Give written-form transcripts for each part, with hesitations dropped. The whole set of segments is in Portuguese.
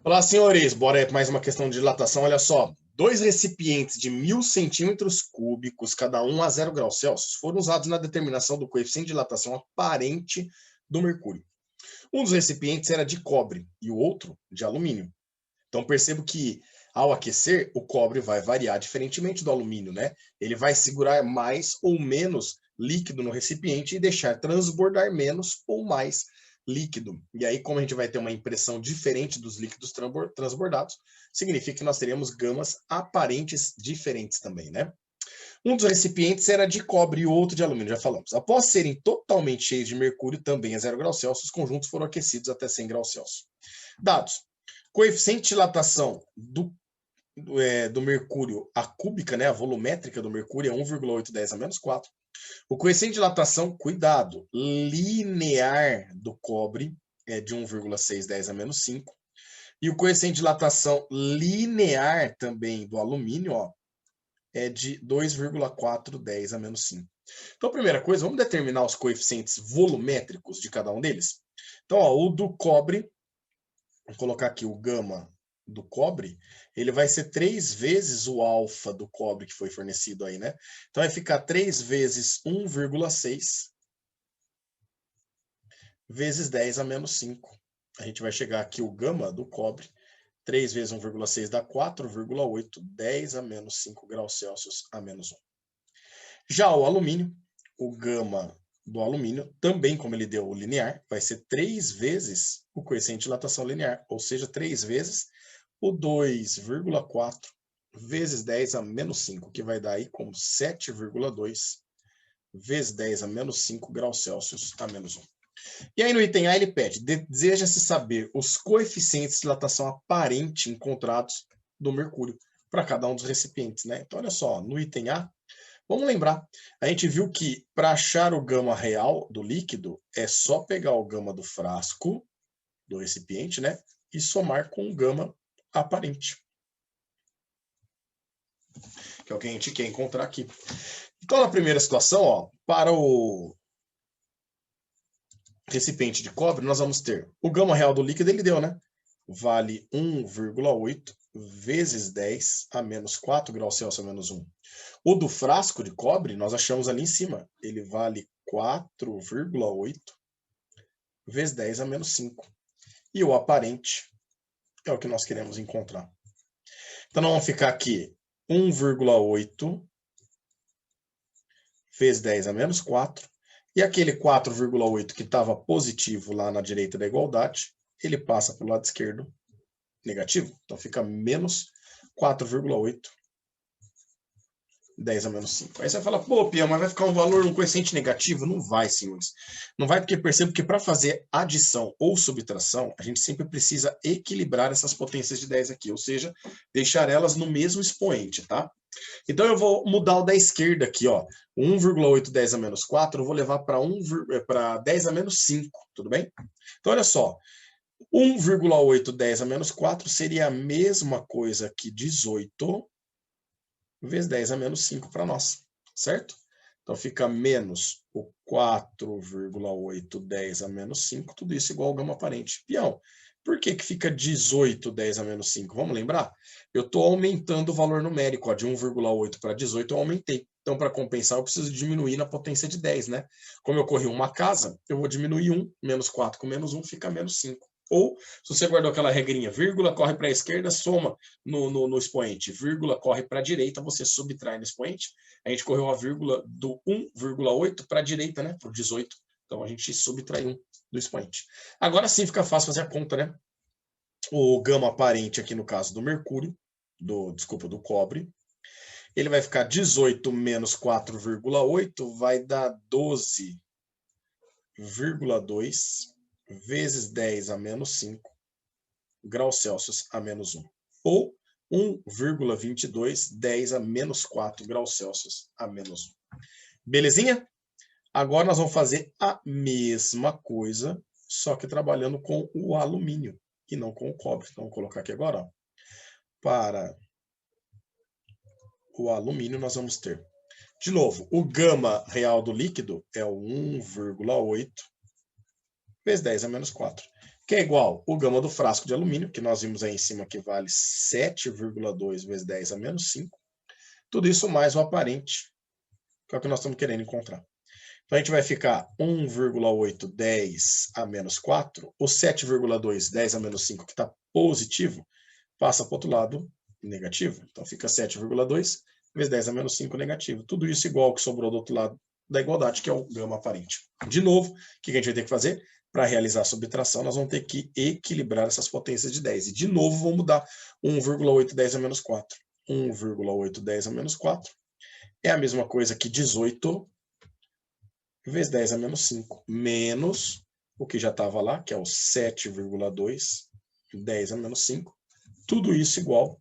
Olá, senhores. Bora aí para mais uma questão de dilatação. Olha só, dois recipientes de 1.000 centímetros cúbicos, cada um a 0 graus Celsius, foram usados na determinação do coeficiente de dilatação aparente do mercúrio. Um dos recipientes era de cobre e o outro de alumínio. Então percebo que ao aquecer, o cobre vai variar diferentemente do alumínio, né? Ele vai segurar mais ou menos líquido no recipiente e deixar transbordar menos ou mais líquido. E aí, como a gente vai ter uma impressão diferente dos líquidos transbordados, significa que nós teríamos gamas aparentes diferentes também, né? Um dos recipientes era de cobre e o outro de alumínio, já falamos. Após serem totalmente cheios de mercúrio, também a 0 graus Celsius, os conjuntos foram aquecidos até 100 graus Celsius. Dados. Coeficiente de dilatação do mercúrio, a cúbica, né, a volumétrica do mercúrio é 1,810 a menos 4. O coeficiente de dilatação, cuidado, linear do cobre é de 1,610 a menos 5. E o coeficiente de dilatação linear também do alumínio, ó, é de 2,410 a menos 5. Então, primeira coisa, vamos determinar os coeficientes volumétricos de cada um deles. Então, ó, o do cobre, vou colocar aqui o gama do cobre, ele vai ser 3 vezes o alfa do cobre que foi fornecido aí, né? Então, vai ficar 3 vezes 1,6 vezes 10 a menos 5. A gente vai chegar aqui o gama do cobre, 3 vezes 1,6 dá 4,8, 10 a menos 5 graus Celsius a menos 1. Já o alumínio, o gama do alumínio, também como ele deu o linear, vai ser 3 vezes o coeficiente de dilatação linear, ou seja, 3 vezes o 2,4 vezes 10 a menos 5, que vai dar aí como 7,2 vezes 10 a menos 5 graus Celsius a menos 1. E aí no item A ele pede, deseja-se saber os coeficientes de dilatação aparente encontrados do mercúrio para cada um dos recipientes, né? Então olha só, no item A, vamos lembrar, a gente viu que para achar o gama real do líquido, é só pegar o gama do frasco, do recipiente, né? E somar com o gama aparente. Que é o que a gente quer encontrar aqui. Então, na primeira situação, ó, para o recipiente de cobre, nós vamos ter o gama real do líquido, ele deu, né? Vale 1,8 vezes 10 a menos 4 graus Celsius a menos 1. O do frasco de cobre, nós achamos ali em cima. Ele vale 4,8 vezes 10 a menos 5. E o aparente é o que nós queremos encontrar. Então, nós vamos ficar aqui 1,8 vezes 10 a menos 4. E aquele 4,8 que estava positivo lá na direita da igualdade, ele passa para o lado esquerdo negativo. Então fica menos 4,8, 10 a menos 5. Aí você fala, pô, Pia, mas vai ficar um valor, um coeficiente negativo? Não vai, senhores. Não vai porque percebo que para fazer adição ou subtração, a gente sempre precisa equilibrar essas potências de 10 aqui, ou seja, deixar elas no mesmo expoente, tá? Então eu vou mudar o da esquerda aqui, ó. 1,8 10 a menos 4, eu vou levar para 10 a menos 5, tudo bem? Então olha só, 1,8 10 a menos 4 seria a mesma coisa que 18 vezes 10 a menos 5 para nós, certo? Então fica menos o 4,8 10 a menos 5, tudo isso igual ao gama aparente. Pião, por que fica 18 10 a menos 5? Vamos lembrar? Eu estou aumentando o valor numérico, ó, de 1,8 para 18 eu aumentei. Então, para compensar, eu preciso diminuir na potência de 10, né? Como eu corri uma casa, eu vou diminuir 1, menos 4 com menos 1 fica menos 5. Ou, se você guardou aquela regrinha, vírgula corre para a esquerda, soma no expoente, vírgula corre para a direita, você subtrai no expoente. A gente correu a vírgula do 1,8 para a direita, né? Para o 18. Então, a gente subtrai 1 do expoente. Agora sim fica fácil fazer a conta, né? O gama aparente aqui no caso do mercúrio, do cobre, ele vai ficar 18 menos 4,8 vai dar 12,2 vezes 10 a menos 5 graus Celsius a menos 1. Ou 1,22 10 a menos 4 graus Celsius a menos 1. Belezinha? Agora nós vamos fazer a mesma coisa, só que trabalhando com o alumínio e não com o cobre. Então, vou colocar aqui agora, ó. Para o alumínio, nós vamos ter, de novo, o gama real do líquido é o 1,8 vezes 10 a menos 4, que é igual o gama do frasco de alumínio, que nós vimos aí em cima que vale 7,2 vezes 10 a menos 5. Tudo isso mais o aparente, que é o que nós estamos querendo encontrar. Então, a gente vai ficar 1,8, 10 a menos 4. O 7,2, 10 a menos 5, que está positivo, passa para o outro lado negativo. Então, fica 7,2 vezes 10 a menos 5 negativo. Tudo isso igual ao que sobrou do outro lado da igualdade, que é o gama aparente. De novo, o que a gente vai ter que fazer? Para realizar a subtração, nós vamos ter que equilibrar essas potências de 10. E, de novo, vamos mudar 1,8, 10 a menos 4. 1,8, 10 a menos 4 é a mesma coisa que 18 vezes 10 a menos 5, menos o que já estava lá, que é o 7,2, 10 a menos 5. Tudo isso igual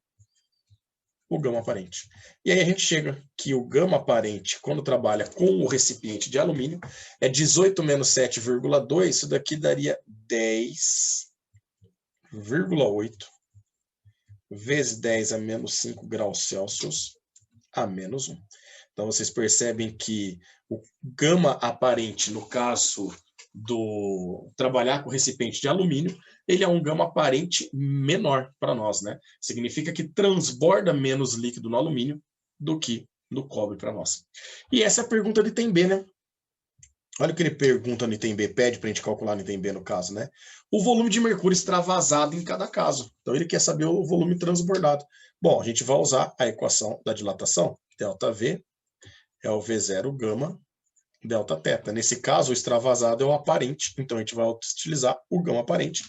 o gama aparente. E aí a gente chega que o gama aparente, quando trabalha com o recipiente de alumínio, é 18 menos 7,2, isso daqui daria 10,8 vezes 10 a menos 5 graus Celsius a menos 1. Então, vocês percebem que o gama aparente, no caso do trabalhar com recipiente de alumínio, ele é um gama aparente menor para nós, né? Significa que transborda menos líquido no alumínio do que no cobre para nós. E essa é a pergunta do item B, né? Olha o que ele pergunta no item B, pede para a gente calcular no item B no caso, né? O volume de mercúrio extravasado em cada caso. Então, ele quer saber o volume transbordado. Bom, a gente vai usar a equação da dilatação, ΔV é o V0 gama delta teta. Nesse caso, o extravasado é o aparente, então a gente vai utilizar o gama aparente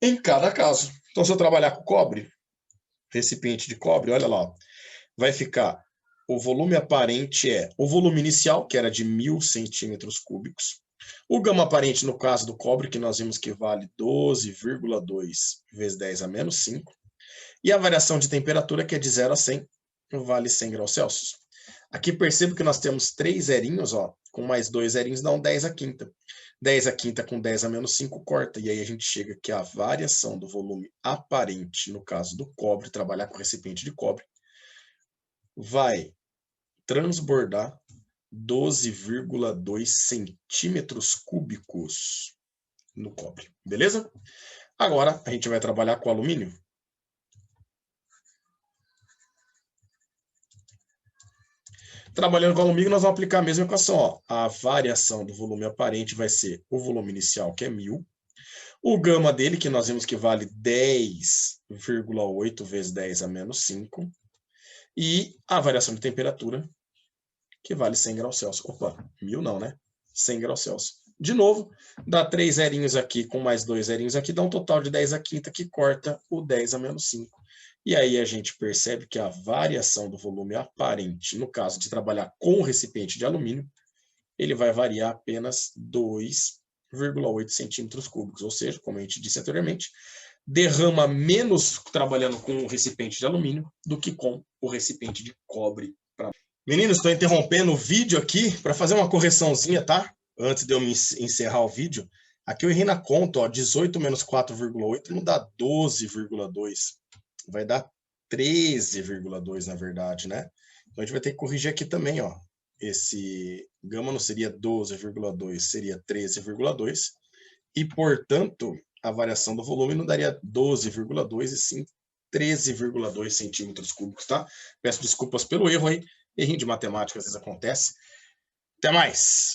em cada caso. Então, se eu trabalhar com cobre, recipiente de cobre, olha lá, vai ficar o volume aparente é o volume inicial, que era de 1.000 centímetros cúbicos. O gama aparente, no caso do cobre, que nós vimos que vale 12,2 vezes 10 a menos 5. E a variação de temperatura, que é de 0 a 100, vale 100 graus Celsius. Aqui percebo que nós temos 3 zerinhos, ó, com mais 2 zerinhos dá um 10 a quinta. 10 a quinta com 10 a menos 5 corta, e aí a gente chega que a variação do volume aparente, no caso do cobre, trabalhar com recipiente de cobre, vai transbordar 12,2 centímetros cúbicos no cobre, beleza? Agora a gente vai trabalhar com alumínio. Trabalhando com alumínio, nós vamos aplicar a mesma equação. Ó. A variação do volume aparente vai ser o volume inicial, que é 1.000. O gama dele, que nós vimos que vale 10,8 vezes 10 a menos 5. E a variação de temperatura, que vale 100 graus Celsius. Opa, 1.000 não, né? 100 graus Celsius. De novo, dá 3 zerinhos aqui com mais 2 zerinhos aqui, dá um total de 10 a quinta, que corta o 10 a menos 5. E aí a gente percebe que a variação do volume aparente, no caso de trabalhar com o recipiente de alumínio, ele vai variar apenas 2,8 centímetros cúbicos. Ou seja, como a gente disse anteriormente, derrama menos trabalhando com o recipiente de alumínio do que com o recipiente de cobre. Meninos, estou interrompendo o vídeo aqui para fazer uma correçãozinha, tá? Antes de eu encerrar o vídeo. Aqui eu errei na conta, ó, 18 menos 4,8 não dá 12,2. Vai dar 13,2 na verdade, né? Então a gente vai ter que corrigir aqui também, ó. Esse gama não seria 12,2, seria 13,2. E, portanto, a variação do volume não daria 12,2 e sim 13,2 centímetros cúbicos, tá? Peço desculpas pelo erro aí. Errinho de matemática às vezes acontece. Até mais!